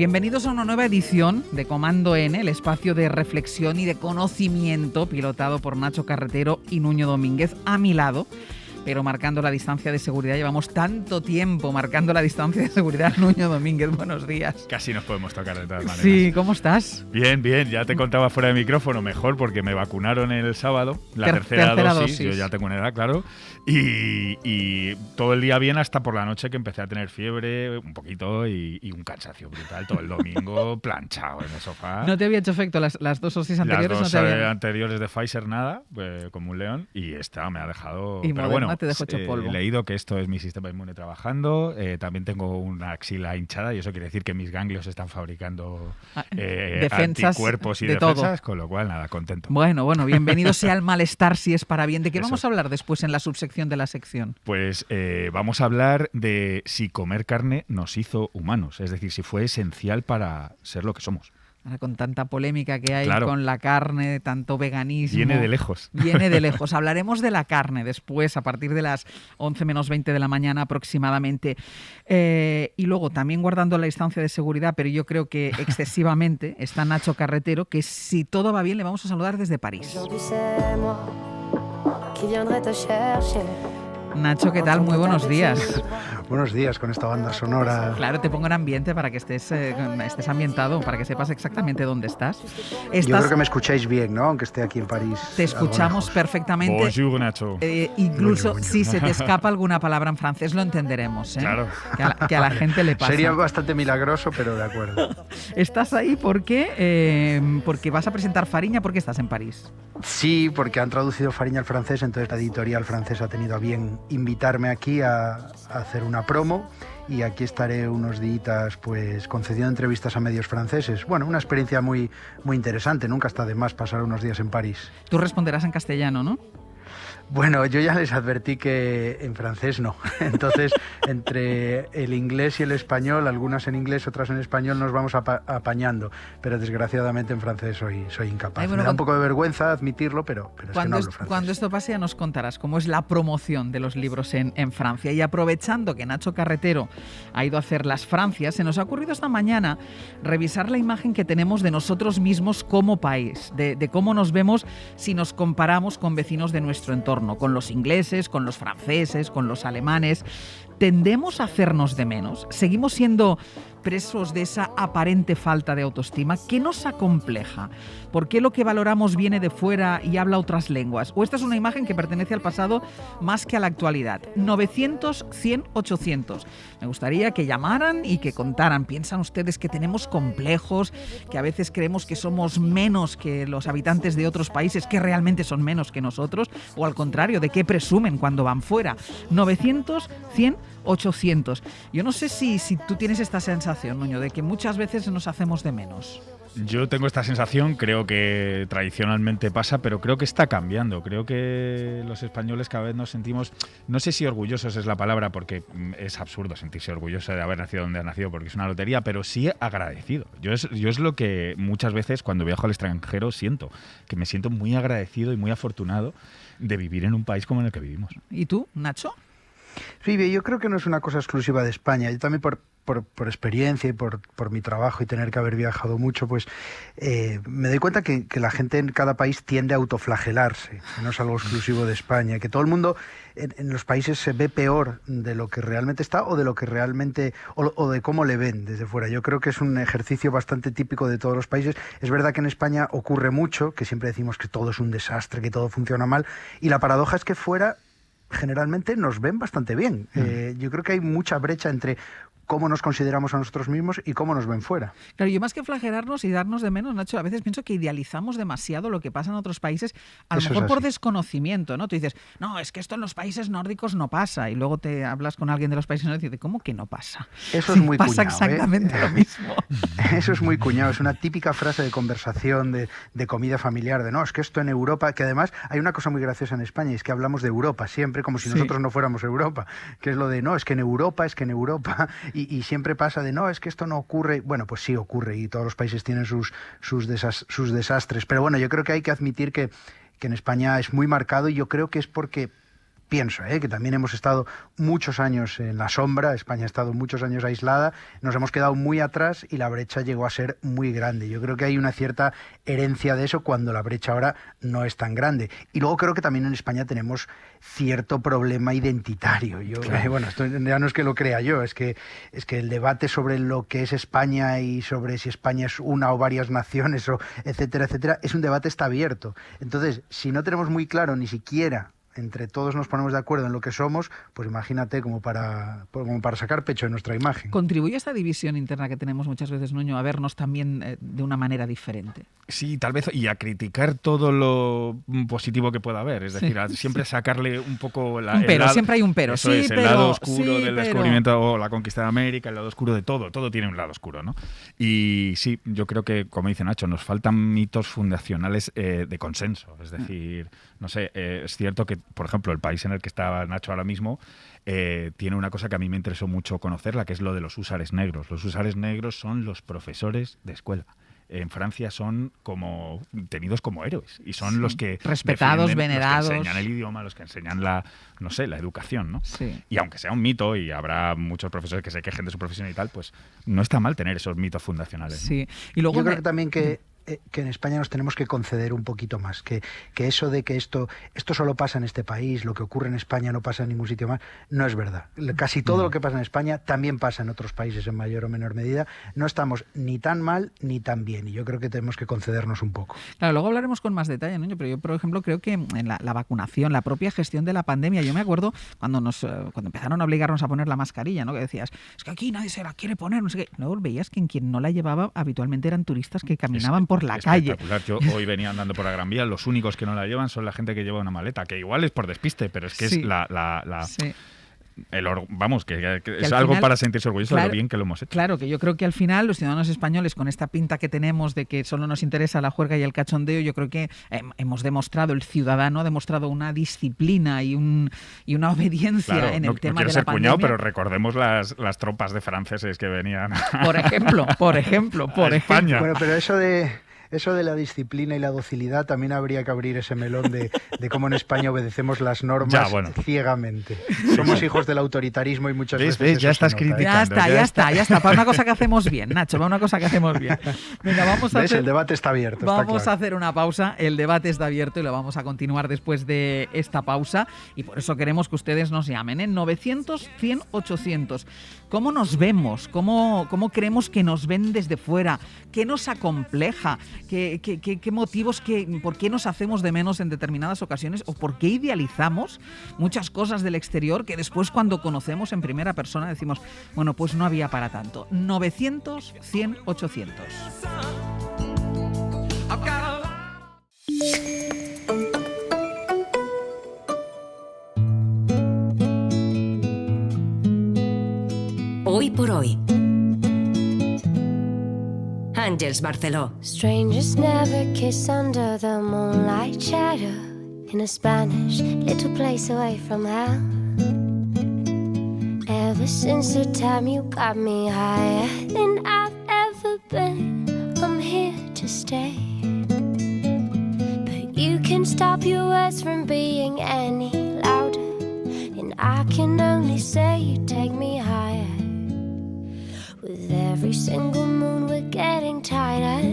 Bienvenidos a una nueva edición de Comando N, el espacio de reflexión y de conocimiento pilotado por Nacho Carretero y Nuño Domínguez a mi lado, pero marcando la distancia de seguridad. Llevamos tanto tiempo marcando la distancia de seguridad. Nuño Domínguez, buenos días. Casi nos podemos tocar de todas maneras. Sí, ¿cómo estás? Bien, bien. Ya te contaba fuera de micrófono, mejor porque me vacunaron el sábado, la tercera dosis. Yo ya tengo una edad, claro. Y todo el día bien hasta por la noche que empecé a tener fiebre un poquito y un cansancio brutal. Todo el domingo planchado en el sofá. ¿No te había hecho efecto las dos dosis anteriores? Las dos anteriores de Pfizer, nada, como un león. Y esta me ha dejado... Y pero bueno, te dejó hecho polvo. He leído que esto es mi sistema inmune trabajando. También tengo una axila hinchada y eso quiere decir que mis ganglios están fabricando anticuerpos y de defensas, todo. con lo cual, nada, contento. Bueno, bienvenido sea el malestar si es para bien. ¿De qué Eso. vamos a hablar después en la subsección de la sección? Pues vamos a hablar de si comer carne nos hizo humanos, es decir, si fue esencial para ser lo que somos. Ahora, con tanta polémica que hay Claro. con la carne, tanto veganismo... Viene de lejos. Viene de lejos. Hablaremos de la carne después, a partir de las 11 menos 20 de la mañana aproximadamente. Y luego, también guardando la distancia de seguridad, pero yo creo que excesivamente, está Nacho Carretero, que si todo va bien le vamos a saludar desde París. Nacho, ¿qué tal? Muy buenos días. Buenos días con esta banda sonora. Claro, te pongo en ambiente para que estés ambientado, para que sepas exactamente dónde estás. Yo creo que me escucháis bien, ¿no? Aunque esté aquí en París. Te escuchamos perfectamente. Bonjour, Nacho. Incluso Bonjour. si se te escapa alguna palabra en francés, lo entenderemos, ¿eh? Claro. Que a la gente le pasa. Sería bastante milagroso, pero de acuerdo. ¿Estás ahí porque vas a presentar Fariña? ¿Por qué estás en París? Sí, porque han traducido Fariña al francés, entonces la editorial francesa ha tenido a bien invitarme aquí a hacer una promo y aquí estaré unos días pues concediendo entrevistas a medios franceses. Bueno, una experiencia muy, muy interesante, nunca está de más pasar unos días en París. Tú responderás en castellano, ¿no? Bueno, yo ya les advertí que en francés no. Entonces, entre el inglés y el español, algunas en inglés, otras en español, nos vamos apañando. Pero desgraciadamente en francés soy incapaz. Me da un poco de vergüenza admitirlo, pero es que no hablo francés. Cuando esto pase ya nos contarás cómo es la promoción de los libros en Francia. Y aprovechando que Nacho Carretero ha ido a hacer las Francias, se nos ha ocurrido esta mañana revisar la imagen que tenemos de nosotros mismos como país, de cómo nos vemos si nos comparamos con vecinos de nuestro entorno, con los ingleses, con los franceses, con los alemanes. ¿Tendemos a hacernos de menos? ¿Seguimos siendo presos de esa aparente falta de autoestima? ¿Qué nos acompleja? ¿Por qué lo que valoramos viene de fuera y habla otras lenguas? ¿O esta es una imagen que pertenece al pasado más que a la actualidad? 900, 100, 800. Me gustaría que llamaran y que contaran. ¿Piensan ustedes que tenemos complejos, que a veces creemos que somos menos que los habitantes de otros países, que realmente son menos que nosotros? ¿O al contrario, de qué presumen cuando van fuera? 900, 100, 800. Yo no sé si tú tienes esta sensación, Nuño, de que muchas veces nos hacemos de menos. Yo tengo esta sensación, creo que tradicionalmente pasa, pero creo que está cambiando. Creo que los españoles cada vez nos sentimos, no sé si orgullosos es la palabra, porque es absurdo sentirse orgulloso de haber nacido donde ha nacido, porque es una lotería, pero sí agradecido. Yo es lo que muchas veces cuando viajo al extranjero siento, que me siento muy agradecido y muy afortunado de vivir en un país como en el que vivimos. ¿Y tú, Nacho? Sí, yo creo que no es una cosa exclusiva de España. Yo también por experiencia y por mi trabajo y tener que haber viajado mucho, pues me doy cuenta que la gente en cada país tiende a autoflagelarse, que no es algo exclusivo de España, que todo el mundo en los países se ve peor de lo que realmente está o de lo que realmente o de cómo le ven desde fuera. Yo creo que es un ejercicio bastante típico de todos los países. Es verdad que en España ocurre mucho, que siempre decimos que todo es un desastre, que todo funciona mal, y la paradoja es que fuera generalmente nos ven bastante bien. Yo creo que hay mucha brecha entre cómo nos consideramos a nosotros mismos y cómo nos ven fuera. Claro, yo más que flagelarnos y darnos de menos, Nacho, a veces pienso que idealizamos demasiado lo que pasa en otros países, a lo mejor por desconocimiento, ¿no? Tú dices, no, es que esto en los países nórdicos no pasa, y luego te hablas con alguien de los países nórdicos y dices, ¿cómo que no pasa? Eso es muy pasa cuñado, exactamente lo mismo. Eso es muy cuñado, es una típica frase de conversación, de comida familiar, de no, es que esto en Europa, que además hay una cosa muy graciosa en España, y es que hablamos de Europa siempre como si nosotros no fuéramos Europa, que es lo de, no, es que en Europa, y siempre pasa de, no, es que esto no ocurre. Bueno, pues sí ocurre y todos los países tienen sus desastres. Pero bueno, yo creo que hay que admitir que en España es muy marcado y yo creo que es porque pienso, que también hemos estado muchos años en la sombra, España ha estado muchos años aislada, nos hemos quedado muy atrás y la brecha llegó a ser muy grande. Yo creo que hay una cierta herencia de eso cuando la brecha ahora no es tan grande. Y luego creo que también en España tenemos cierto problema identitario. Claro. Bueno, esto ya no es que lo crea yo, es que el debate sobre lo que es España y sobre si España es una o varias naciones, o etcétera, etcétera, es un debate está abierto. Entonces, si no tenemos muy claro ni siquiera entre todos nos ponemos de acuerdo en lo que somos, pues imagínate como para sacar pecho de nuestra imagen. ¿Contribuye esta división interna que tenemos muchas veces, Nuño, a vernos también de una manera diferente? Sí, tal vez, y a criticar todo lo positivo que pueda haber, es decir, a siempre sacarle un poco siempre hay un pero. Eso es, el lado oscuro del descubrimiento o la conquista de América, el lado oscuro de todo tiene un lado oscuro, ¿no? Y sí, yo creo que, como dice Nacho, nos faltan mitos fundacionales de consenso, es decir, no sé, es cierto que, por ejemplo, el país en el que está Nacho ahora mismo tiene una cosa que a mí me interesó mucho conocerla, que es lo de los húsares negros. Los húsares negros son los profesores de escuela. En Francia son como tenidos como héroes y son los que respetados, venerados, los que enseñan el idioma, los que enseñan la educación, ¿no? Sí. Y aunque sea un mito y habrá muchos profesores que se quejen de su profesión y tal, pues no está mal tener esos mitos fundacionales, ¿no? Sí. Y luego yo creo que también que en España nos tenemos que conceder un poquito más, que eso de que esto solo pasa en este país, lo que ocurre en España no pasa en ningún sitio más, no es verdad. Casi todo lo que pasa en España también pasa en otros países en mayor o menor medida. No estamos ni tan mal ni tan bien, y yo creo que tenemos que concedernos un poco. Claro, luego hablaremos con más detalle, ¿no? Pero yo, por ejemplo, creo que en la vacunación, la propia gestión de la pandemia, yo me acuerdo cuando empezaron a obligarnos a poner la mascarilla, ¿no? Que decías, es que aquí nadie se la quiere poner, no sé qué. Luego veías que quien no la llevaba habitualmente eran turistas que caminaban por la calle. Yo hoy venía andando por la Gran Vía, los únicos que no la llevan son la gente que lleva una maleta, que igual es por despiste, pero es que sí. es Sí. Vamos, que es al algo final, para sentirse orgulloso claro, de lo bien que lo hemos hecho. Claro, que yo creo que al final los ciudadanos españoles, con esta pinta que tenemos de que solo nos interesa la juerga y el cachondeo, yo creo que hemos demostrado, el ciudadano ha demostrado una disciplina y una obediencia, claro, en el tema de la pandemia. No quiero ser cuñado, pero recordemos las tropas de franceses que venían por ejemplo. España. Bueno, pero eso de la disciplina y la docilidad también habría que abrir ese melón de cómo en España obedecemos las normas ciegamente. Somos hijos del autoritarismo y muchas veces ya estás criticando. Ya está. Para una cosa que hacemos bien, Nacho, para una cosa que hacemos bien. Venga, vamos a hacer... El debate está abierto. Vamos a hacer una pausa. El debate está abierto y lo vamos a continuar después de esta pausa. Y por eso queremos que ustedes nos llamen en 900 100 800. ¿Cómo nos vemos? ¿Cómo creemos que nos ven desde fuera? ¿Qué nos acompleja? ¿Qué motivos, por qué nos hacemos de menos en determinadas ocasiones o por qué idealizamos muchas cosas del exterior que después cuando conocemos en primera persona decimos, bueno, pues no había para tanto? 900 100 800. Hoy por hoy. Àngels Barceló. Strangers never kiss under the moonlight shadow in a Spanish little place away from hell. Ever since the time you got me higher than I've ever been, I'm here to stay. But you can stop your words from being any louder, and I can only say you take me higher. With every single moon we're getting tighter.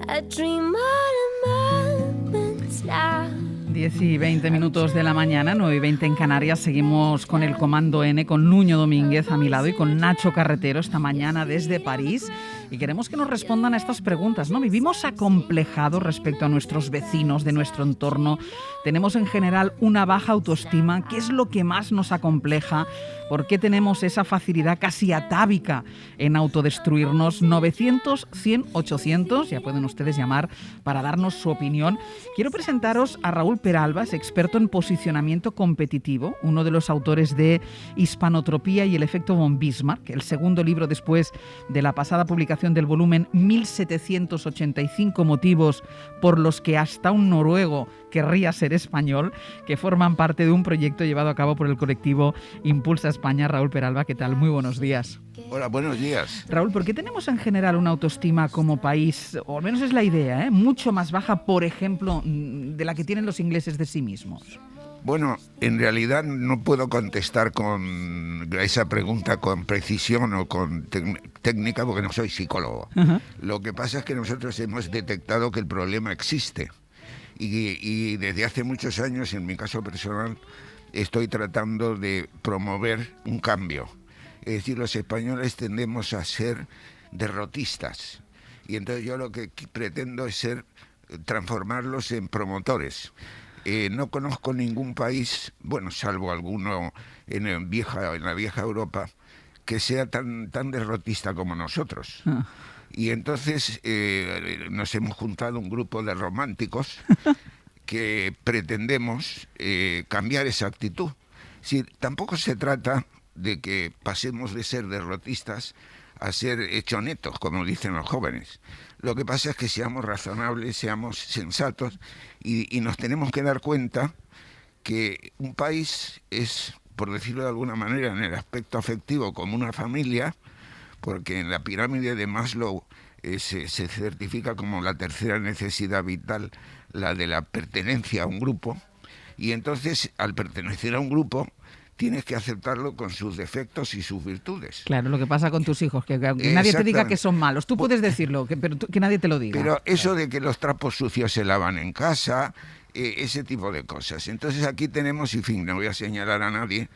I dream all the moments now. 10 y 20 minutos de la mañana, 9 y 20 en Canarias. Seguimos con el Comando N, con Nuño Domínguez a mi lado y con Nacho Carretero esta mañana desde París. Y queremos que nos respondan a estas preguntas, ¿no? ¿Vivimos acomplejados respecto a nuestros vecinos de nuestro entorno? ¿Tenemos en general una baja autoestima? ¿Qué es lo que más nos acompleja? ¿Por qué tenemos esa facilidad casi atávica en autodestruirnos? 900 100 800, ya pueden ustedes llamar para darnos su opinión. Quiero presentaros a Raúl Peralba, es experto en posicionamiento competitivo, uno de los autores de Hispanotropía y el efecto von Bismarck, el segundo libro después de la pasada publicación del volumen 1785 motivos por los que hasta un noruego querría ser español, que forman parte de un proyecto llevado a cabo por el colectivo Impulsa España. Raúl Peralba, ¿qué tal? Muy buenos días. Hola, buenos días. Raúl, ¿por qué tenemos en general una autoestima como país, o al menos es la idea, mucho más baja, por ejemplo, de la que tienen los ingleses de sí mismos? Bueno, en realidad no puedo contestar con esa pregunta con precisión o con técnica porque no soy psicólogo. Ajá. Lo que pasa es que nosotros hemos detectado que el problema existe y desde hace muchos años, en mi caso personal, estoy tratando de promover un cambio. Es decir, los españoles tendemos a ser derrotistas y entonces yo lo que pretendo es transformarlos en promotores. No conozco ningún país, bueno, salvo alguno en la vieja Europa, que sea tan derrotista como nosotros. Y entonces nos hemos juntado un grupo de románticos que pretendemos cambiar esa actitud. Es decir, tampoco se trata de que pasemos de ser derrotistas a ser hechonetos, como dicen los jóvenes. Lo que pasa es que seamos razonables, seamos sensatos y nos tenemos que dar cuenta que un país es, por decirlo de alguna manera, en el aspecto afectivo como una familia, porque en la pirámide de Maslow se certifica como la tercera necesidad vital, la de la pertenencia a un grupo, y entonces al pertenecer a un grupo tienes que aceptarlo con sus defectos y sus virtudes. Claro, lo que pasa con tus hijos, que nadie te diga que son malos. Tú puedes decirlo, pero que nadie te lo diga. Pero eso de que los trapos sucios se lavan en casa, ese tipo de cosas. Entonces aquí tenemos, en fin, no voy a señalar a nadie,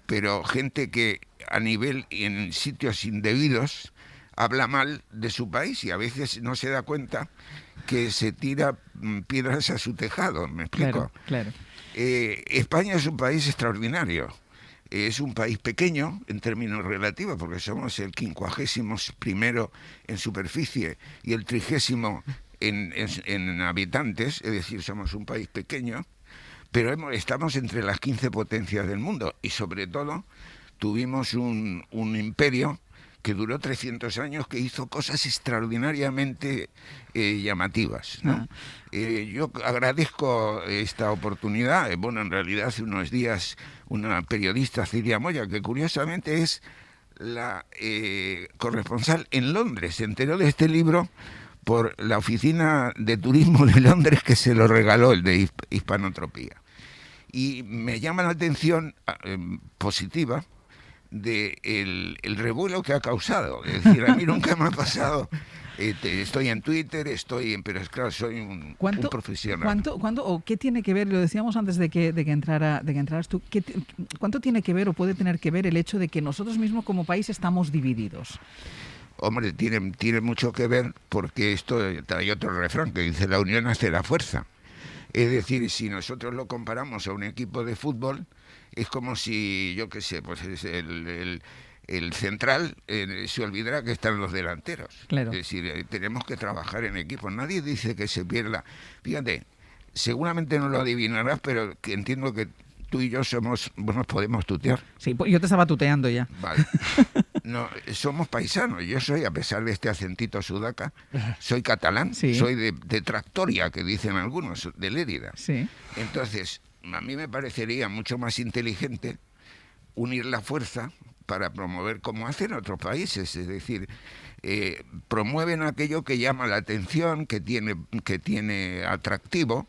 pero gente que a nivel y en sitios indebidos habla mal de su país y a veces no se da cuenta que se tira piedras a su tejado, ¿me explico? Claro. España es un país extraordinario. Es un país pequeño en términos relativos, porque somos el 51º en superficie y el 30º en habitantes, es decir, somos un país pequeño, pero estamos entre las 15 potencias del mundo y sobre todo tuvimos un imperio que duró 300 años, que hizo cosas extraordinariamente llamativas, ¿no? Yo agradezco esta oportunidad. Bueno, en realidad hace unos días una periodista, Cilia Moya, que curiosamente es la corresponsal en Londres, se enteró de este libro por la oficina de turismo de Londres que se lo regaló, el de Hispanotropía. Y me llama la atención positiva de el revuelo que ha causado. Es decir, a mí nunca me ha pasado. Estoy en Twitter, pero es claro, soy un profesional. ¿Cuánto o qué tiene que ver? Lo decíamos antes de que entraras tú. ¿Cuánto tiene que ver o puede tener que ver el hecho de que nosotros mismos como país estamos divididos? Hombre, tiene mucho que ver, porque hay otro refrán que dice: la unión hace la fuerza. Es decir, si nosotros lo comparamos a un equipo de fútbol, es como si, yo qué sé, pues es el central se olvidará que están los delanteros. Claro. Es decir, tenemos que trabajar en equipo. Nadie dice que se pierda. Fíjate, seguramente no lo adivinarás, pero que entiendo que tú y yo nos podemos tutear. Sí, yo te estaba tuteando ya. Vale. No, somos paisanos. Yo soy, a pesar de este acentito sudaca, soy catalán. Sí. Soy de Tractoria, que dicen algunos, de Lérida. Sí. Entonces, a mí me parecería mucho más inteligente unir la fuerza para promover, como hacen otros países, es decir, promueven aquello que llama la atención, que tiene atractivo,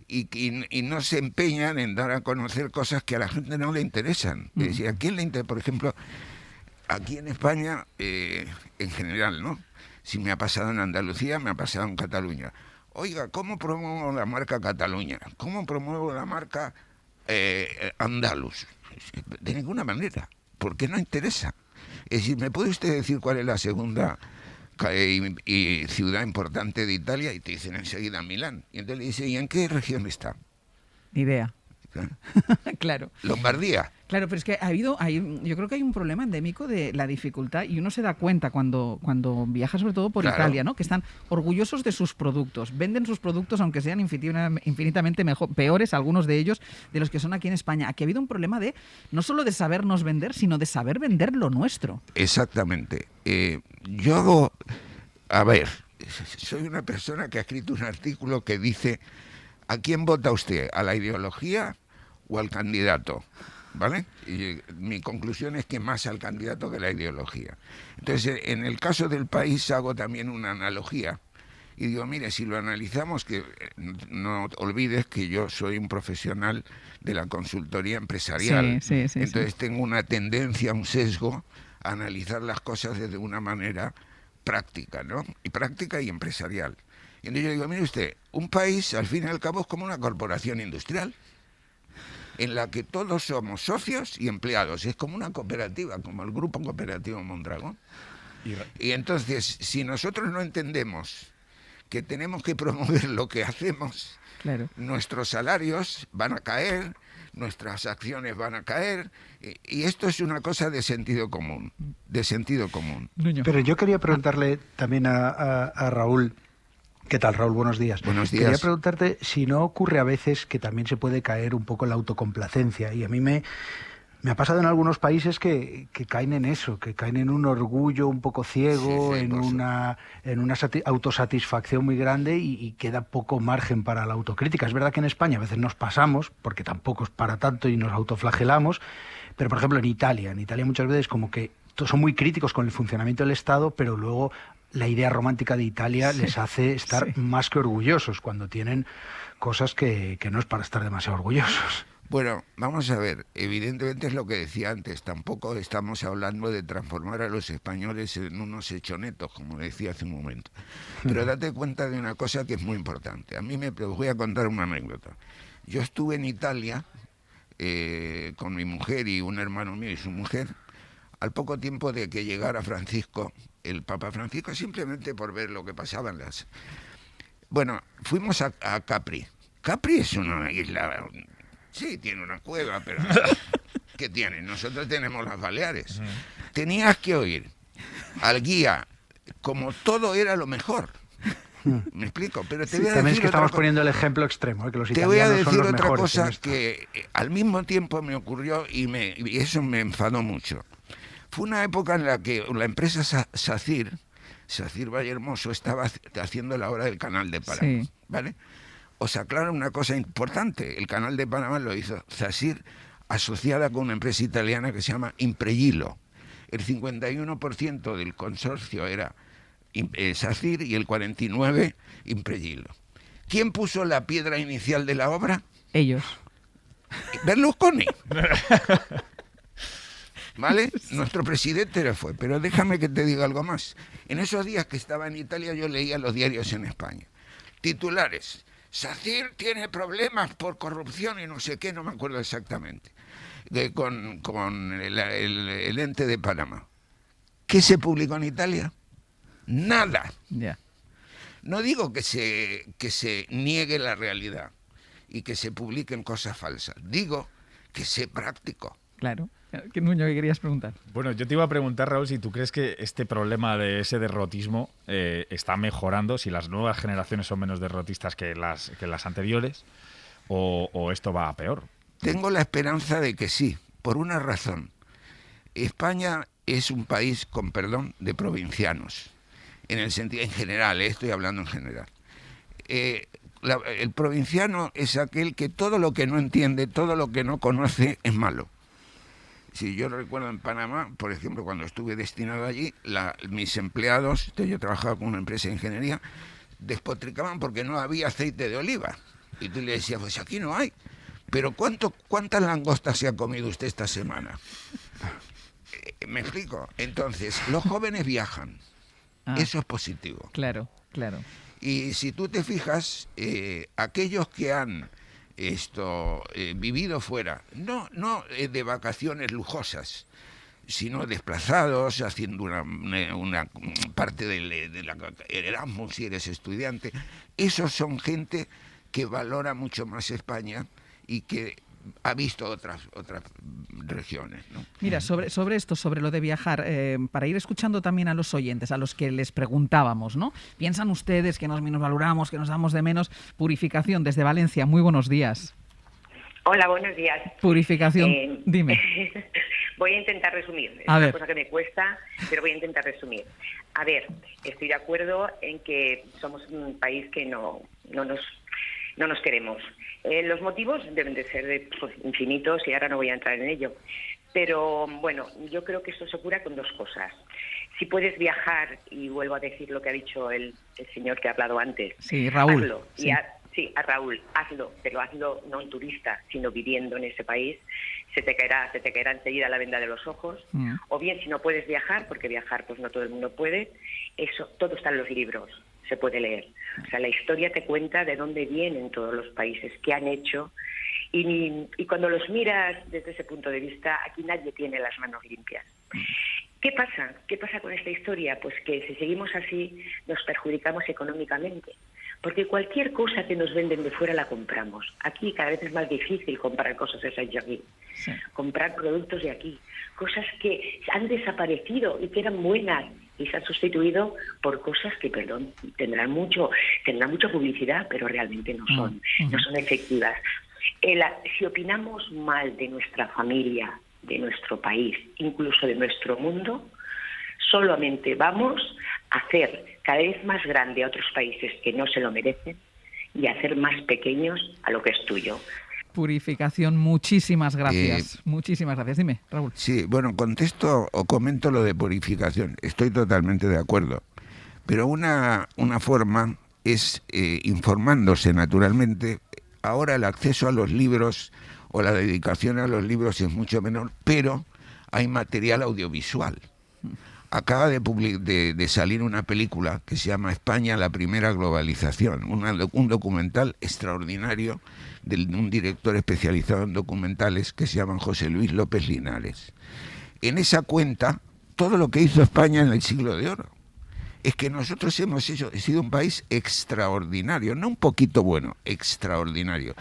y no se empeñan en dar a conocer cosas que a la gente no le interesan. Es decir, ¿a quién le interesa? Por ejemplo, aquí en España, en general, ¿no? Si me ha pasado en Andalucía, me ha pasado en Cataluña. Oiga, ¿cómo promuevo la marca Cataluña? ¿Cómo promuevo la marca Andalus? De ninguna manera, porque no interesa. Es decir, ¿me puede usted decir cuál es la segunda y ciudad importante de Italia? Y te dicen enseguida Milán. Y entonces le dice, ¿y en qué región está? Ni idea. Claro. Lombardía. Claro, pero es que yo creo que hay un problema endémico de la dificultad y uno se da cuenta cuando viaja, sobre todo por Italia, ¿no? Que están orgullosos de sus productos, venden sus productos aunque sean infinitamente peores, algunos de ellos, de los que son aquí en España. Aquí ha habido un problema no solo de sabernos vender, sino de saber vender lo nuestro. Exactamente. Soy una persona que ha escrito un artículo que dice: ¿a quién vota usted? ¿A la ideología o al candidato? ¿vale? Y mi conclusión es que más al candidato que la ideología. Entonces, en el caso del país hago también una analogía y digo, mire, si lo analizamos, que no olvides que yo soy un profesional de la consultoría empresarial, entonces tengo una tendencia, un sesgo a analizar las cosas desde una manera práctica, ¿no? Y práctica y empresarial. Y entonces yo digo, mire usted, un país al fin y al cabo es como una corporación industrial en la que todos somos socios y empleados. Es como una cooperativa, como el Grupo Cooperativo Mondragón. Y entonces, si nosotros no entendemos que tenemos que promover lo que hacemos, claro, nuestros salarios van a caer, nuestras acciones van a caer, y esto es una cosa de sentido común, Pero yo quería preguntarle también a Raúl. ¿Qué tal, Raúl? Buenos días. Buenos días. Quería preguntarte si no ocurre a veces que también se puede caer un poco la autocomplacencia, y a mí me ha pasado en algunos países que caen en eso, que caen en un orgullo un poco ciego, en una autosatisfacción muy grande y queda poco margen para la autocrítica. Es verdad que en España a veces nos pasamos, porque tampoco es para tanto y nos autoflagelamos, pero por ejemplo en Italia muchas veces como que son muy críticos con el funcionamiento del Estado, pero luego la idea romántica de Italia les hace estar más que orgullosos cuando tienen cosas que no es para estar demasiado orgullosos. Bueno, vamos a ver, evidentemente es lo que decía antes, tampoco estamos hablando de transformar a los españoles en unos hechonetos, como decía hace un momento. Pero date cuenta de una cosa que es muy importante. A mí os voy a contar una anécdota. Yo estuve en Italia con mi mujer y un hermano mío y su mujer, al poco tiempo de que llegara Francisco, el Papa Francisco, simplemente por ver lo que pasaba en las... Bueno, fuimos a Capri. Capri es una isla... Sí, tiene una cueva, pero ¿qué tiene? Nosotros tenemos las Baleares. Tenías que oír al guía como todo era lo mejor. ¿Me explico? Pero te voy a también decir es que estamos poniendo el ejemplo extremo, que los te voy a italianos son decir los otra mejores cosa en esto. que al mismo tiempo me ocurrió y eso me enfadó mucho. Fue una época en la que la empresa SACIR Vallehermoso, estaba haciendo la obra del Canal de Panamá, ¿vale? Os aclaro una cosa importante. El Canal de Panamá lo hizo SACIR asociada con una empresa italiana que se llama Impregilo. El 51% del consorcio era SACIR y el 49% Impregilo. ¿Quién puso la piedra inicial de la obra? Ellos. Berlusconi. ¿Vale? Nuestro presidente lo fue. Pero déjame que te diga algo más. En esos días que estaba en Italia yo leía los diarios en España. Titulares: SACIR tiene problemas por corrupción y no sé qué, no me acuerdo exactamente, con el ente de Panamá. ¿Qué se publicó en Italia? Nada. Yeah. No digo que se niegue la realidad y que se publiquen cosas falsas. Digo que sea práctico. Claro. ¿Qué, Nuño, que querías preguntar? Bueno, yo te iba a preguntar, Raúl, si tú crees que este problema de ese derrotismo está mejorando, si las nuevas generaciones son menos derrotistas que las anteriores, o esto va a peor. Tengo la esperanza de que sí, por una razón. España es un país, con perdón, de provincianos. En el sentido, en general, estoy hablando en general. El provinciano es aquel que todo lo que no entiende, todo lo que no conoce es malo. Si yo recuerdo en Panamá, por ejemplo, cuando estuve destinado allí, mis empleados, yo trabajaba con una empresa de ingeniería, despotricaban porque no había aceite de oliva. Y tú le decías, pues aquí no hay. Pero ¿cuántas langostas se ha comido usted esta semana? ¿Me explico? Entonces, los jóvenes viajan. Eso es positivo. Claro, claro. Y si tú te fijas, aquellos que han vivido fuera, no de vacaciones lujosas, sino desplazados, haciendo una parte de la Erasmus si eres estudiante, esos son gente que valora mucho más España y que ha visto otras regiones, ¿no? Mira, sobre esto, sobre lo de viajar, para ir escuchando también a los oyentes, a los que les preguntábamos, ¿no? ¿Piensan ustedes que nos minusvaloramos, que nos damos de menos? Purificación, desde Valencia, muy buenos días. Hola, buenos días. Purificación, dime. Voy a intentar resumir. Es una cosa que me cuesta, pero voy a intentar resumir. A ver, estoy de acuerdo en que somos un país que no nos no nos queremos. Los motivos deben de ser infinitos y ahora no voy a entrar en ello. Pero bueno, yo creo que esto se cura con dos cosas. Si puedes viajar, y vuelvo a decir lo que ha dicho el señor que ha hablado antes. Sí, Raúl. Hazlo. Sí. Sí, a Raúl, hazlo, pero hazlo no en turista, sino viviendo en ese país. Se te caerá enseguida la venda de los ojos. O bien, si no puedes viajar, porque viajar pues no todo el mundo puede, eso todo está en los libros, se puede leer. O sea, la historia te cuenta de dónde vienen todos los países, qué han hecho, y cuando los miras desde ese punto de vista, aquí nadie tiene las manos limpias. ¿Qué pasa? ¿Qué pasa con esta historia? Pues que si seguimos así, nos perjudicamos económicamente. Porque cualquier cosa que nos venden de fuera la compramos. Aquí cada vez es más difícil comprar cosas hechas de aquí. Sí. Comprar productos de aquí. Cosas que han desaparecido y que eran buenas y se han sustituido por cosas que, perdón, tendrán mucha publicidad, pero realmente no son efectivas. Si opinamos mal de nuestra familia, de nuestro país, incluso de nuestro mundo, solamente vamos a hacer cada vez más grande a otros países que no se lo merecen y a hacer más pequeños a lo que es tuyo. Purificación, muchísimas gracias. Muchísimas gracias. Dime, Raúl. Sí, bueno, contesto o comento lo de purificación. Estoy totalmente de acuerdo. Pero una forma es informándose naturalmente. Ahora el acceso a los libros o la dedicación a los libros es mucho menor, pero hay material audiovisual. Acaba de salir una película que se llama España, la primera globalización, un documental extraordinario de un director especializado en documentales que se llama José Luis López Linares. En esa cuenta todo lo que hizo España en el siglo de oro. Es que nosotros hemos sido un país extraordinario, no un poquito bueno, extraordinario.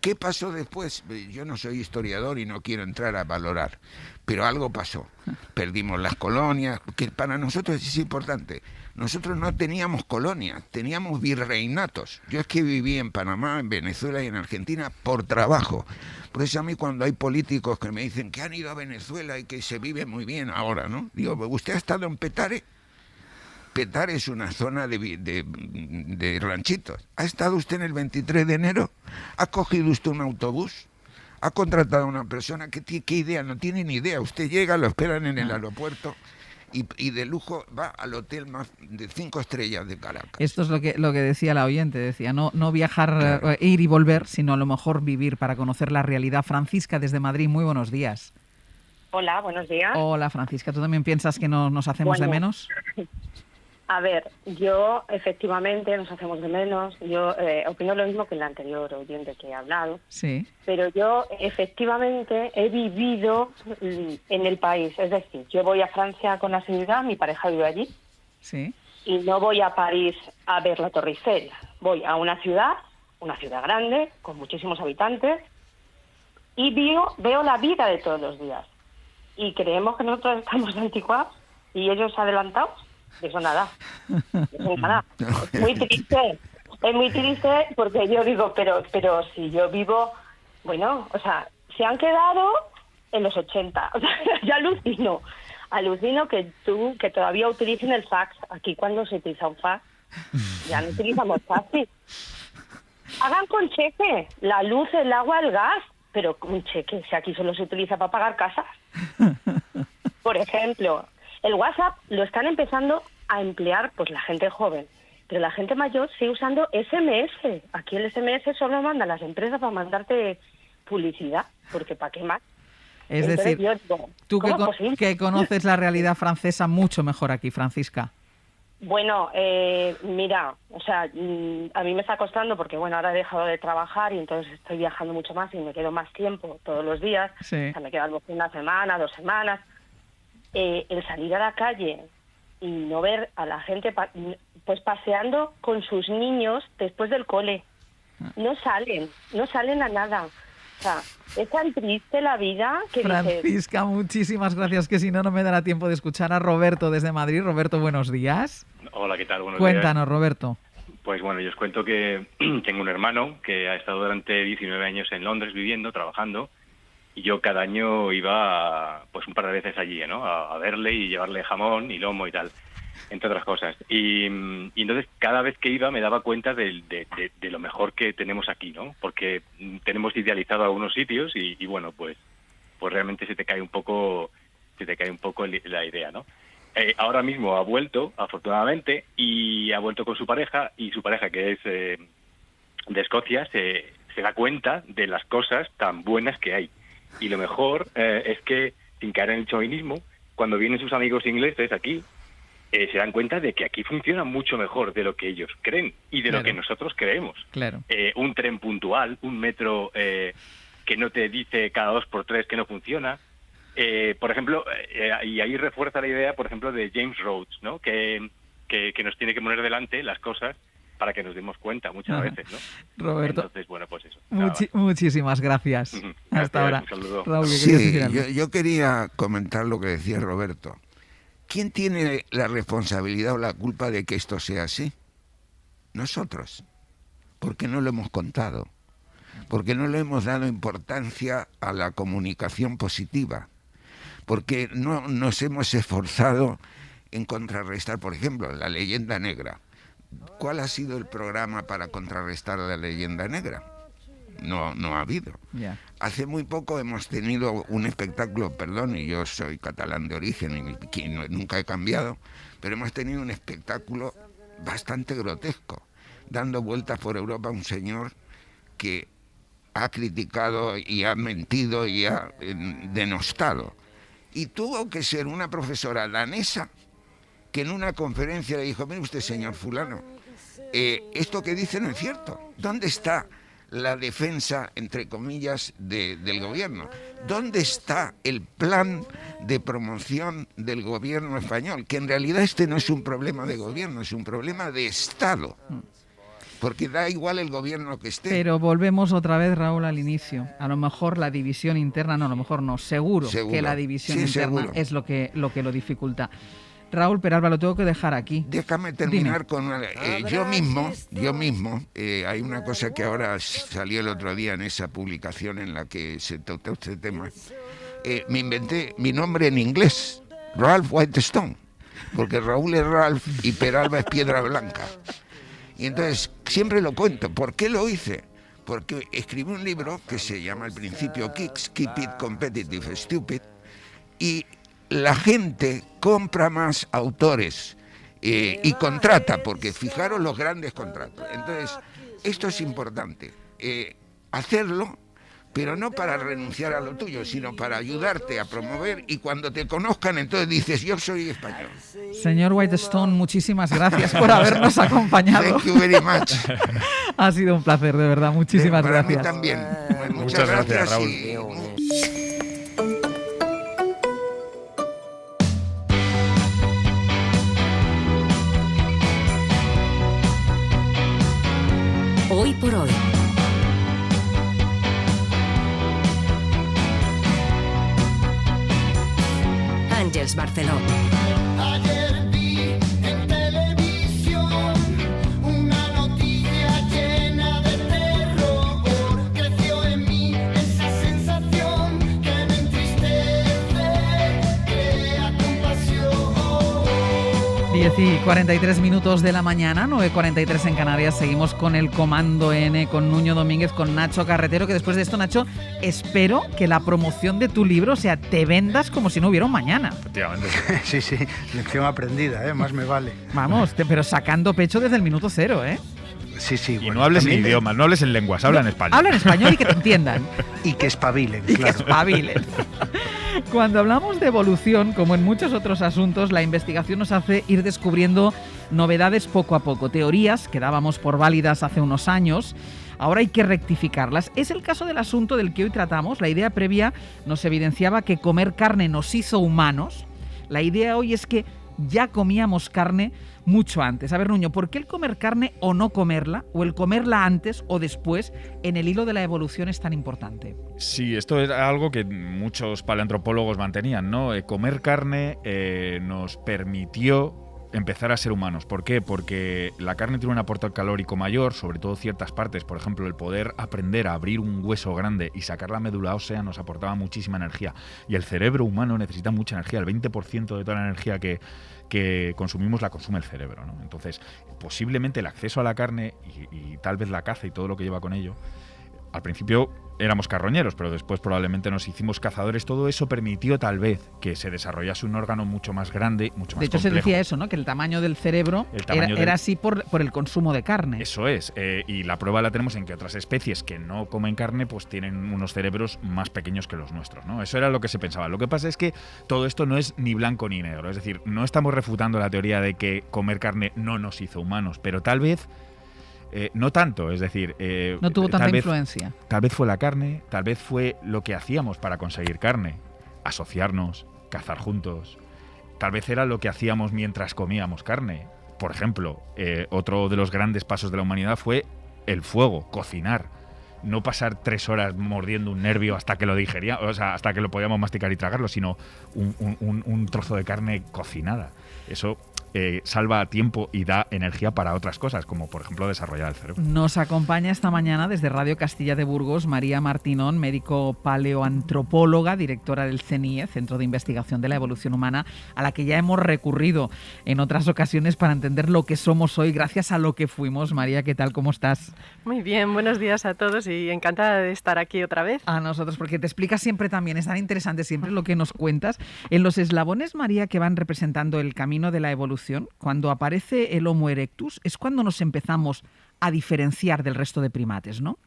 ¿Qué pasó después? Yo no soy historiador y no quiero entrar a valorar, pero algo pasó. Perdimos las colonias, que para nosotros es importante. Nosotros no teníamos colonias, teníamos virreinatos. Yo es que viví en Panamá, en Venezuela y en Argentina por trabajo. Por eso a mí cuando hay políticos que me dicen que han ido a Venezuela y que se vive muy bien ahora, ¿no? Digo, ¿usted ha estado en Petare? Petare es una zona de ranchitos. ¿Ha estado usted en el 23 de enero? ¿Ha cogido usted un autobús? ¿Ha contratado a una persona? ¿Qué idea? No tiene ni idea. Usted llega, lo esperan en el aeropuerto y de lujo va al hotel más de 5 estrellas de Caracas. Esto es lo que decía la oyente. Decía, no viajar, claro, ir y volver, sino a lo mejor vivir para conocer la realidad. Francisca, desde Madrid, muy buenos días. Hola, buenos días. Hola, Francisca. ¿Tú también piensas que nos hacemos de menos? A ver, yo efectivamente nos hacemos de menos. Yo opino lo mismo que el anterior oyente que ha hablado. Sí. Pero yo efectivamente he vivido en el país. Es decir, yo voy a Francia con asiduidad, mi pareja vive allí. Sí. Y no voy a París a ver la Torre Eiffel. Voy a una ciudad grande, con muchísimos habitantes, y veo la vida de todos los días. Y creemos que nosotros estamos anticuados y ellos adelantados. Eso nada. Eso nada. Es muy triste. Es muy triste porque yo digo, pero si yo vivo, bueno, o sea, se han quedado en los 80. O sea, yo alucino que todavía utilicen el fax. Aquí cuando se utiliza un fax, ya no utilizamos fax. Hagan con cheque la luz, el agua, el gas, pero con cheque, si aquí solo se utiliza para pagar casas. Por ejemplo, el WhatsApp lo están empezando a emplear pues la gente joven, pero la gente mayor sigue usando SMS. Aquí el SMS solo mandan las empresas para mandarte publicidad, porque ¿para qué más? Es decir, tú que conoces la realidad francesa mucho mejor aquí, Francisca. Bueno, mira, o sea, a mí me está costando porque, bueno, ahora he dejado de trabajar y entonces estoy viajando mucho más y me quedo más tiempo todos los días. Sí. O sea, me quedo una semana, 2 semanas. El salir a la calle y no ver a la gente pues paseando con sus niños después del cole. No salen a nada. O sea, es tan triste la vida que Francisca, muchísimas gracias, que si no me dará tiempo de escuchar a Roberto desde Madrid. Roberto, buenos días. Hola, ¿qué tal? Buenos días. Cuéntanos, Roberto. Pues bueno, yo os cuento que tengo un hermano que ha estado durante 19 años en Londres viviendo, trabajando, y yo cada año iba pues un par de veces allí, ¿no? A verle y llevarle jamón y lomo y tal. entre otras cosas. Y entonces cada vez que iba me daba cuenta de lo mejor que tenemos aquí, ¿no? Porque tenemos idealizado algunos sitios y bueno, pues realmente se te cae un poco la idea, ¿no? Ahora mismo ha vuelto, afortunadamente, y ha vuelto con su pareja, y su pareja, que es de Escocia, se da cuenta de las cosas tan buenas que hay. Y lo mejor es que, sin caer en el chauvinismo, cuando vienen sus amigos ingleses aquí, se dan cuenta de que aquí funciona mucho mejor de lo que ellos creen y de lo que nosotros creemos. Claro. Un tren puntual, un metro que no te dice cada 2x3 que no funciona. Por ejemplo, y ahí refuerza la idea, por ejemplo, de James Rhodes, ¿no? Que nos tiene que poner delante las cosas para que nos demos cuenta muchas veces, ¿no? Roberto, entonces, bueno, pues eso. Muchísimas gracias. Hasta ahora. Un saludo. Raúl, sí, yo quería comentar lo que decía Roberto. ¿Quién tiene la responsabilidad o la culpa de que esto sea así? Nosotros. Porque no lo hemos contado. Porque no le hemos dado importancia a la comunicación positiva. Porque no nos hemos esforzado en contrarrestar, por ejemplo, la leyenda negra. ¿Cuál ha sido el programa para contrarrestar la leyenda negra? No ha habido. Yeah. Hace muy poco hemos tenido un espectáculo, perdón, y yo soy catalán de origen y nunca he cambiado, pero hemos tenido un espectáculo bastante grotesco, dando vueltas por Europa un señor que ha criticado y ha mentido y ha denostado. Y tuvo que ser una profesora danesa que en una conferencia le dijo: mire usted, señor fulano, esto que dice no es cierto. ¿Dónde está la defensa, entre comillas, del gobierno? ¿Dónde está el plan de promoción del gobierno español? Que en realidad este no es un problema de gobierno, es un problema de Estado. Porque da igual el gobierno que esté. Pero volvemos otra vez, Raúl, al inicio. A lo mejor la división interna, no, a lo mejor no, seguro que la división interna seguro. Es lo que lo dificulta. Raúl Peralba, lo tengo que dejar aquí. Déjame terminar con yo mismo, hay una cosa que ahora salió el otro día en esa publicación en la que se trató este tema. Me inventé mi nombre en inglés, Ralph Whitestone, porque Raúl es Ralph y Peralba es Piedra Blanca. Y entonces siempre lo cuento. ¿Por qué lo hice? Porque escribí un libro que se llama al principio Kicks, Keep It Competitive Stupid, y la gente compra más autores y contrata, porque fijaros los grandes contratos. Entonces, esto es importante, hacerlo, pero no para renunciar a lo tuyo, sino para ayudarte a promover, y cuando te conozcan, entonces dices: yo soy español. Señor Whitestone, muchísimas gracias por habernos acompañado. Thank you very much. Ha sido un placer, de verdad, muchísimas para gracias. Mí también. Muchas gracias, Raúl. Hoy por hoy. Àngels Barceló. Ayer vi en televisión una noticia llena de terror. Creció en mí esa sensación que me entristece, crea compasión. 10:43 minutos de la mañana, 9:43 en Canarias. Seguimos con el Comando N, con Nuño Domínguez, con Nacho Carretero, que después de esto, Nacho, espero que la promoción de tu libro, o sea, te vendas como si no hubiera un mañana. Efectivamente. Sí, lección aprendida, más me vale. Vamos, pero sacando pecho desde el minuto cero, ¿eh? Sí, Y bueno, no hables en también idiomas, no hables en lenguas, habla en español. Habla en español y que te entiendan. Y que espabilen, Y que claro. espabilen. Cuando hablamos de evolución, como en muchos otros asuntos, la investigación nos hace ir descubriendo novedades poco a poco, teorías que dábamos por válidas hace unos años. Ahora hay que rectificarlas. Es el caso del asunto del que hoy tratamos. La idea previa nos evidenciaba que comer carne nos hizo humanos. La idea hoy es que ya comíamos carne mucho antes. A ver, Nuño, ¿por qué el comer carne o no comerla, o el comerla antes o después, en el hilo de la evolución es tan importante? Sí, esto era algo que muchos paleantropólogos mantenían, ¿no? Comer carne nos permitió empezar a ser humanos. ¿Por qué? Porque la carne tiene un aporte calórico mayor, sobre todo ciertas partes. Por ejemplo, el poder aprender a abrir un hueso grande y sacar la médula ósea nos aportaba muchísima energía. Y el cerebro humano necesita mucha energía. El 20% de toda la energía que consumimos la consume el cerebro, ¿no? Entonces, posiblemente el acceso a la carne y tal vez la caza y todo lo que lleva con ello, al principio éramos carroñeros, pero después probablemente nos hicimos cazadores. Todo eso permitió tal vez que se desarrollase un órgano mucho más grande, mucho más De hecho, complejo. se decía eso, ¿no? Que el tamaño del cerebro era así por el consumo de carne. Eso es, y la prueba la tenemos en que otras especies que no comen carne pues tienen unos cerebros más pequeños que los nuestros, ¿no? Eso era lo que se pensaba. Lo que pasa es que todo esto no es ni blanco ni negro. Es decir, no estamos refutando la teoría de que comer carne no nos hizo humanos, pero tal vez no tanto, es decir... no tuvo tanta influencia. Tal vez fue la carne, tal vez fue lo que hacíamos para conseguir carne. Asociarnos, cazar juntos. Tal vez era lo que hacíamos mientras comíamos carne. Por ejemplo, otro de los grandes pasos de la humanidad fue el fuego, cocinar. No pasar 3 horas mordiendo un nervio hasta que lo digeríamos, o sea, hasta que lo podíamos masticar y tragarlo, sino un trozo de carne cocinada. Eso salva tiempo y da energía para otras cosas, como por ejemplo desarrollar el cerebro. Nos acompaña esta mañana desde Radio Castilla de Burgos María Martinón, médico paleoantropóloga, directora del CENIE, Centro de Investigación de la Evolución Humana, a la que ya hemos recurrido en otras ocasiones para entender lo que somos hoy gracias a lo que fuimos. María, ¿qué tal? ¿Cómo estás? Muy bien, buenos días a todos y encantada de estar aquí otra vez. A nosotros, porque te explicas siempre también, es tan interesante siempre lo que nos cuentas. En los eslabones, María, que van representando el camino de la evolución, cuando aparece el Homo erectus, es cuando nos empezamos a diferenciar del resto de primates, ¿no?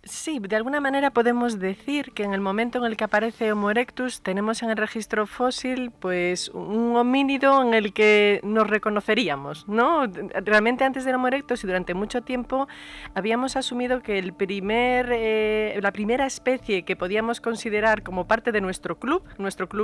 Sí, de alguna manera podemos decir que en el momento en el que aparece Homo erectus tenemos en el registro fósil pues un homínido en el que nos reconoceríamos, ¿no? Realmente antes del Homo erectus y durante mucho tiempo habíamos asumido que la primera especie que podíamos considerar como parte de nuestro club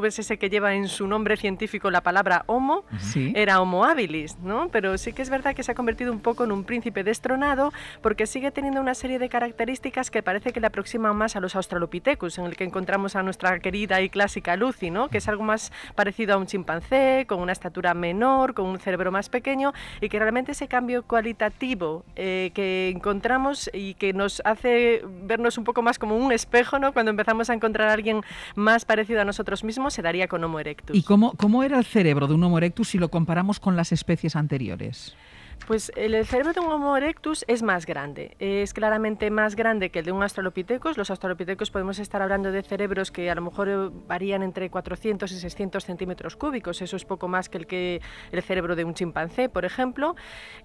es ese que lleva en su nombre científico la palabra Homo, sí, era Homo habilis, ¿no? Pero sí que es verdad que se ha convertido un poco en un príncipe destronado porque sigue teniendo una serie de características que parece que le aproximan más a los Australopithecus, en el que encontramos a nuestra querida y clásica Lucy, ¿no? Que es algo más parecido a un chimpancé, con una estatura menor, con un cerebro más pequeño, y que realmente ese cambio cualitativo que encontramos y que nos hace vernos un poco más como un espejo, ¿no? Cuando empezamos a encontrar a alguien más parecido a nosotros mismos, se daría con Homo erectus. ¿Y cómo era el cerebro de un Homo erectus si lo comparamos con las especies anteriores? Pues el cerebro de un Homo erectus es más grande, es claramente más grande que el de un Australopithecus. Los Australopithecus podemos estar hablando de cerebros que a lo mejor varían entre 400 y 600 centímetros cúbicos, eso es poco más que el cerebro de un chimpancé, por ejemplo.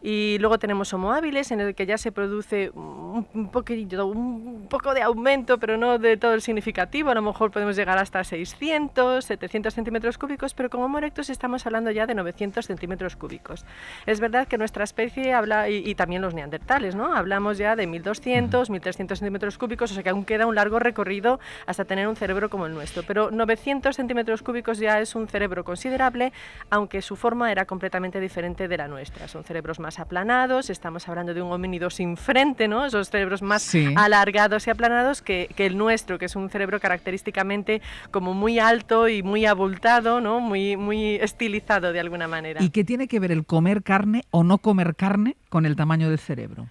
Y luego tenemos Homo habilis, en el que ya se produce un poco de aumento, pero no de todo el significativo, a lo mejor podemos llegar hasta 600, 700 centímetros cúbicos, pero con Homo erectus estamos hablando ya de 900 centímetros cúbicos. Es verdad que nuestra especie habla, y también los neandertales, ¿no? Hablamos ya de 1200, 1300 centímetros cúbicos, o sea que aún queda un largo recorrido hasta tener un cerebro como el nuestro. Pero 900 centímetros cúbicos ya es un cerebro considerable, aunque su forma era completamente diferente de la nuestra. Son cerebros más aplanados, estamos hablando de un homínido sin frente, ¿no? Esos cerebros más alargados y aplanados que el nuestro, que es un cerebro característicamente como muy alto y muy abultado, ¿no? Muy estilizado de alguna manera. ¿Y qué tiene que ver el comer carne o no comer carne con el tamaño del cerebro?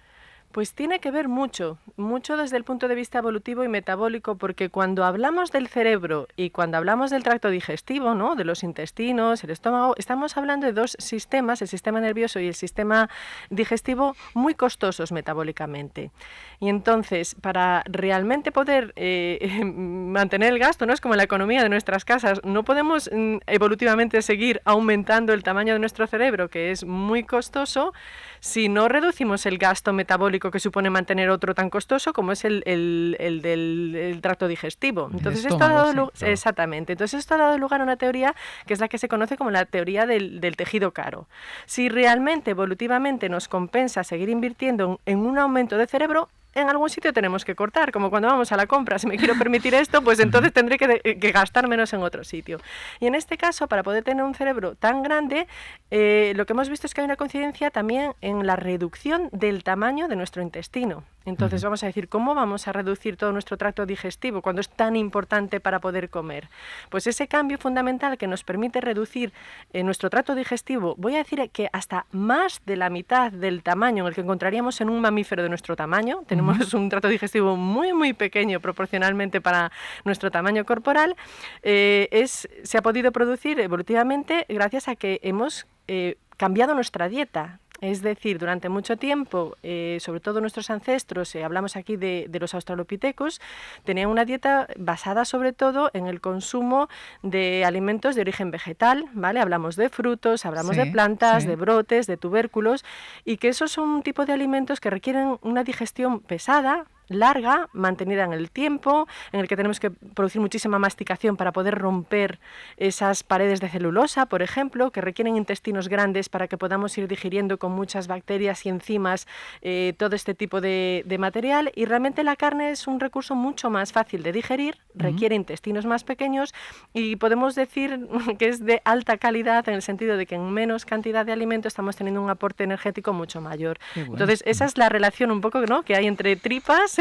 Pues tiene que ver mucho desde el punto de vista evolutivo y metabólico, porque cuando hablamos del cerebro y cuando hablamos del tracto digestivo, ¿no? De los intestinos, el estómago, estamos hablando de dos sistemas, el sistema nervioso y el sistema digestivo, muy costosos metabólicamente. Y entonces, para realmente poder mantener el gasto, ¿no? Es como la economía de nuestras casas, no podemos evolutivamente seguir aumentando el tamaño de nuestro cerebro, que es muy costoso, si no reducimos el gasto metabólico que supone mantener otro tan costoso como es el del tracto digestivo. Entonces esto ha dado exactamente. Entonces esto ha dado lugar a una teoría que es la que se conoce como la teoría del tejido caro. Si realmente evolutivamente nos compensa seguir invirtiendo en un aumento de cerebro, en algún sitio tenemos que cortar, como cuando vamos a la compra. Si me quiero permitir esto, pues entonces tendré que gastar menos en otro sitio. Y en este caso, para poder tener un cerebro tan grande, lo que hemos visto es que hay una coincidencia también en la reducción del tamaño de nuestro intestino. Entonces vamos a decir, ¿cómo vamos a reducir todo nuestro tracto digestivo cuando es tan importante para poder comer? Pues ese cambio fundamental que nos permite reducir nuestro tracto digestivo, voy a decir que hasta más de la mitad del tamaño en el que encontraríamos en un mamífero de nuestro tamaño, tenemos un tracto digestivo muy muy pequeño proporcionalmente para nuestro tamaño corporal, se ha podido producir evolutivamente gracias a que hemos cambiado nuestra dieta. Es decir, durante mucho tiempo, sobre todo nuestros ancestros, hablamos aquí de los australopitecos, tenían una dieta basada sobre todo en el consumo de alimentos de origen vegetal, ¿vale? Hablamos de frutos, hablamos de plantas, de brotes, de tubérculos, y que esos son un tipo de alimentos que requieren una digestión pesada, larga, mantenida en el tiempo, en el que tenemos que producir muchísima masticación para poder romper esas paredes de celulosa, por ejemplo, que requieren intestinos grandes para que podamos ir digiriendo con muchas bacterias y enzimas todo este tipo de material. Y realmente la carne es un recurso mucho más fácil de digerir, requiere intestinos más pequeños y podemos decir que es de alta calidad en el sentido de que en menos cantidad de alimento estamos teniendo un aporte energético mucho mayor. Bueno. Entonces, esa es la relación un poco, ¿no?, que hay entre tripas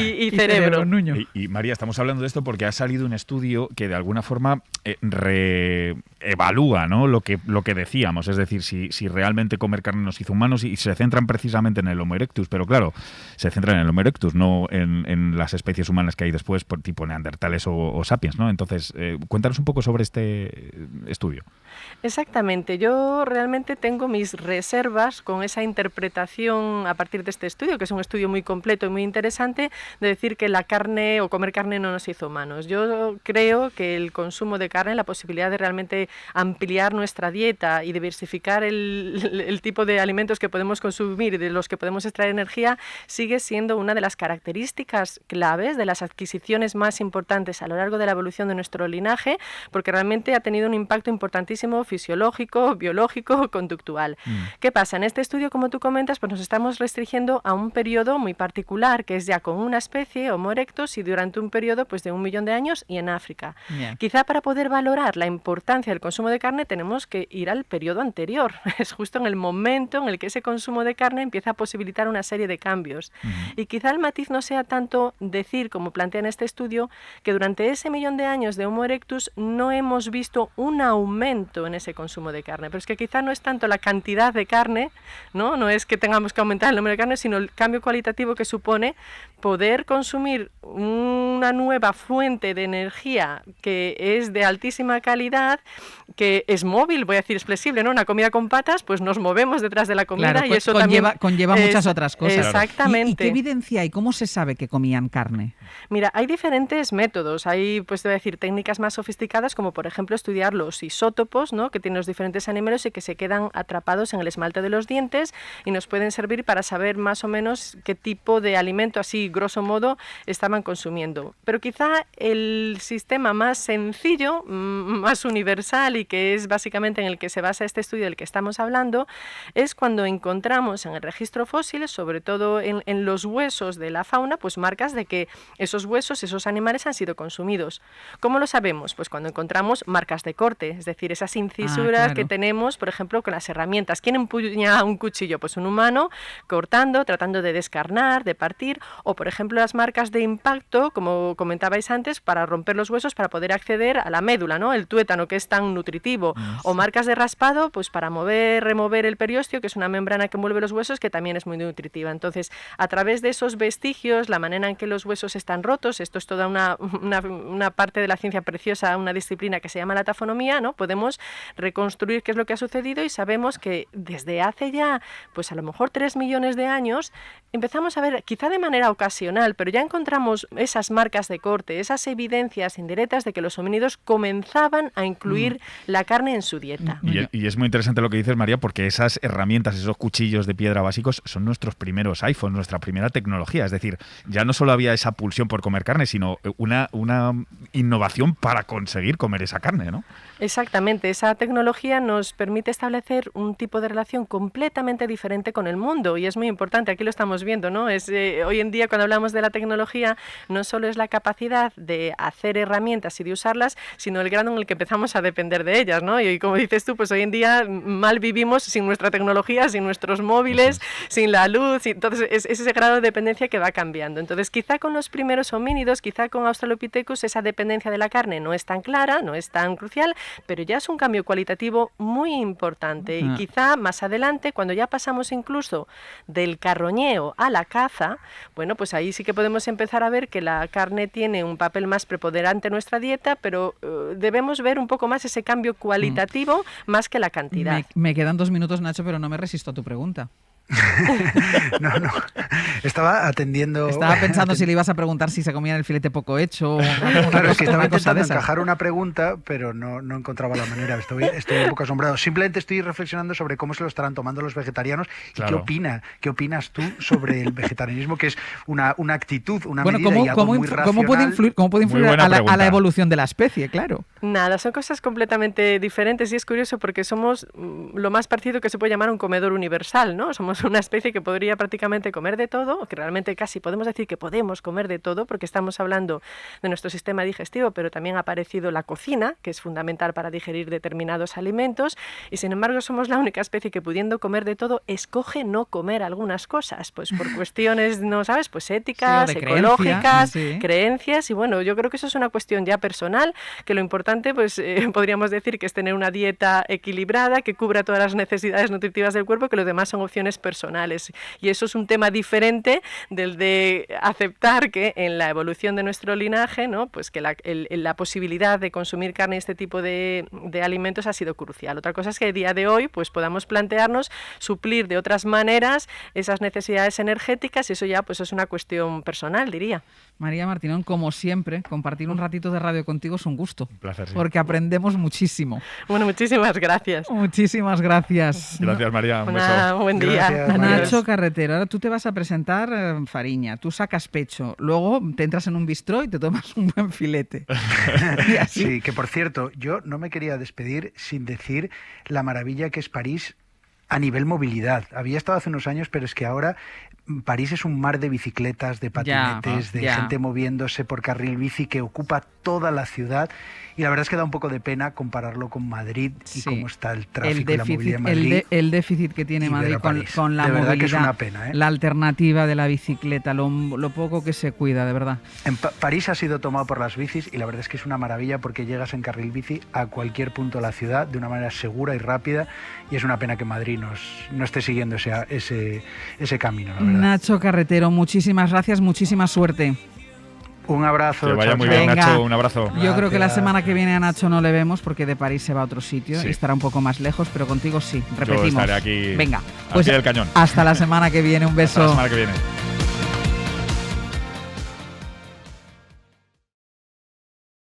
y cerebro. Y María, estamos hablando de esto porque ha salido un estudio que de alguna forma reevalúa, ¿no?, lo que decíamos, es decir, si realmente comer carne nos hizo humanos, y se centran precisamente en el Homo erectus, pero claro, se centran en el Homo erectus, no en las especies humanas que hay después, por tipo neandertales o sapiens, ¿no? Entonces, cuéntanos un poco sobre este estudio. Exactamente, yo realmente tengo mis reservas con esa interpretación a partir de este estudio, que es un estudio muy completo y muy interesante, de decir que la carne o comer carne no nos hizo humanos. Yo creo que el consumo de carne, la posibilidad de realmente ampliar nuestra dieta y diversificar el tipo de alimentos que podemos consumir y de los que podemos extraer energía, sigue siendo una de las características claves de las adquisiciones más importantes a lo largo de la evolución de nuestro linaje, porque realmente ha tenido un impacto importantísimo fisiológico, biológico, conductual. ¿Qué pasa? En este estudio, como tú comentas, pues nos estamos restringiendo a un periodo muy particular, que es ya con una especie, Homo erectus, y durante un periodo pues de 1 millón de años y en África. Quizá para poder valorar la importancia del consumo de carne tenemos que ir al periodo anterior. Es justo en el momento en el que ese consumo de carne empieza a posibilitar una serie de cambios. Y quizá el matiz no sea tanto decir, como plantea en este estudio, que durante ese 1 millón de años de Homo erectus no hemos visto un aumento en ese consumo de carne, pero es que quizá no es tanto la cantidad de carne, no es que tengamos que aumentar el número de carne, sino el cambio cualitativo que supone poder consumir una nueva fuente de energía que es de altísima calidad, que es móvil, voy a decir, es flexible, ¿no? Una comida con patas, pues nos movemos detrás de la comida, claro, y eso conlleva también muchas otras cosas. Exactamente. ¿Y qué evidencia hay? ¿Cómo se sabe que comían carne? Mira, hay diferentes métodos. Hay, pues te voy a decir, técnicas más sofisticadas, como por ejemplo estudiar los isótopos, ¿no?, que tienen los diferentes animales y que se quedan atrapados en el esmalte de los dientes y nos pueden servir para saber más o menos qué tipo de alimento, así grosso modo, estaban consumiendo. Pero quizá el sistema más sencillo, más universal, y que es básicamente en el que se basa este estudio del que estamos hablando, es cuando encontramos en el registro fósil, sobre todo en los huesos de la fauna, pues marcas de que esos huesos, esos animales han sido consumidos. ¿Cómo lo sabemos? Pues cuando encontramos marcas de corte, es decir, esas incisuras que tenemos, por ejemplo, con las herramientas. ¿Quién empuña un cuchillo? Pues un humano cortando, tratando de descarnar, de partir, o por ejemplo las marcas de impacto, como comentabais antes, para romper los huesos para poder acceder a la médula, ¿no?, el tuétano, que es tan nutritivo, o marcas de raspado, pues para remover el periósteo, que es una membrana que envuelve los huesos, que también es muy nutritiva. Entonces, a través de esos vestigios, la manera en que los huesos están rotos, esto es toda una parte de la ciencia preciosa, una disciplina que se llama la tafonomía, ¿no?, podemos reconstruir qué es lo que ha sucedido, y sabemos que desde hace ya, pues a lo mejor 3 millones de años, empezamos a ver, quizá de manera ocasional, pero ya encontramos esas marcas de corte, esas evidencias indirectas de que los homínidos comenzaban a incluir la carne en su dieta. Y es muy interesante lo que dices, María, porque esas herramientas, esos cuchillos de piedra básicos, son nuestros primeros iPhones, nuestra primera tecnología. Es decir, ya no solo había esa pulsión por comer carne, sino una innovación para conseguir comer esa carne, ¿no? Exactamente, esa tecnología nos permite establecer un tipo de relación completamente diferente con el mundo, y es muy importante, aquí lo estamos viendo, ¿no? Hoy en día cuando hablamos de la tecnología no solo es la capacidad de hacer herramientas y de usarlas, sino el grado en el que empezamos a depender de ellas, ¿no? Y como dices tú, pues hoy en día mal vivimos sin nuestra tecnología, sin nuestros móviles, sin la luz, entonces es ese grado de dependencia que va cambiando. Entonces quizá con los primeros homínidos, quizá con Australopithecus, esa dependencia de la carne no es tan clara, no es tan crucial, pero ya es un cambio cualitativo muy importante. Y quizá más adelante, cuando ya pasamos incluso del carroñeo a la caza, bueno, pues ahí sí que podemos empezar a ver que la carne tiene un papel más preponderante en nuestra dieta, pero debemos ver un poco más ese cambio cualitativo más que la cantidad. Me quedan 2 minutos, Nacho, pero no me resisto a tu pregunta. No. Estaba atendiendo. Estaba pensando si le ibas a preguntar si se comían el filete poco hecho. Claro, es que estaba intentando encajar una pregunta, pero no encontraba la manera. Estoy un poco asombrado. Simplemente estoy reflexionando sobre cómo se lo estarán tomando los vegetarianos y qué opinas tú sobre el vegetarianismo, que es una actitud, una medida y algo muy racional. ¿Cómo puede influir a la evolución de la especie? Claro. Nada, son cosas completamente diferentes y es curioso porque somos lo más parecido que se puede llamar un comedor universal, ¿no? Somos una especie que podría prácticamente comer de todo, o que realmente casi podemos decir que podemos comer de todo, porque estamos hablando de nuestro sistema digestivo, pero también ha aparecido la cocina, que es fundamental para digerir determinados alimentos, y sin embargo somos la única especie que, pudiendo comer de todo, escoge no comer algunas cosas, pues por cuestiones, ¿no sabes?, pues éticas, sí, ecológicas, creencias, y bueno, yo creo que eso es una cuestión ya personal, que lo importante, pues podríamos decir que es tener una dieta equilibrada, que cubra todas las necesidades nutritivas del cuerpo, que los demás son opciones personales. Y eso es un tema diferente del de aceptar que en la evolución de nuestro linaje, ¿no?, pues que la posibilidad de consumir carne y este tipo de alimentos ha sido crucial. Otra cosa es que a día de hoy pues podamos plantearnos suplir de otras maneras esas necesidades energéticas, y eso ya pues es una cuestión personal, diría. María Martinón, como siempre, compartir un ratito de radio contigo es un gusto. Un placer, sí. Porque aprendemos muchísimo. Bueno, muchísimas gracias. Muchísimas gracias. Gracias, María. Un beso. Buen día. Gracias, Nacho Carretero, ahora tú te vas a presentar Fariña, tú sacas pecho, luego te entras en un bistró y te tomas un buen filete. Sí, que por cierto, yo no me quería despedir sin decir la maravilla que es París a nivel movilidad. Había estado hace unos años, pero es que ahora París es un mar de bicicletas, de patinetes, de gente moviéndose por carril bici que ocupa toda la ciudad. Y la verdad es que da un poco de pena compararlo con Madrid y cómo está el tráfico y la movilidad en Madrid. El déficit que tiene Madrid con la de verdad movilidad, que es una pena, ¿eh? La alternativa de la bicicleta, lo poco que se cuida, de verdad. En París ha sido tomado por las bicis y la verdad es que es una maravilla porque llegas en carril bici a cualquier punto de la ciudad de una manera segura y rápida, y es una pena que Madrid no esté siguiendo ese camino, la verdad. Nacho Carretero, muchísimas gracias, muchísima suerte. Un abrazo. Que vaya chao, muy chao. bien, Nacho. Un abrazo. Yo creo que la semana que viene a Nacho no le vemos porque de París se va a otro sitio Sí. y estará un poco más lejos, pero contigo sí. Repetimos. Yo estaré aquí Venga, al pues pie del cañón. hasta la semana que viene. Un beso. Hasta la semana que viene.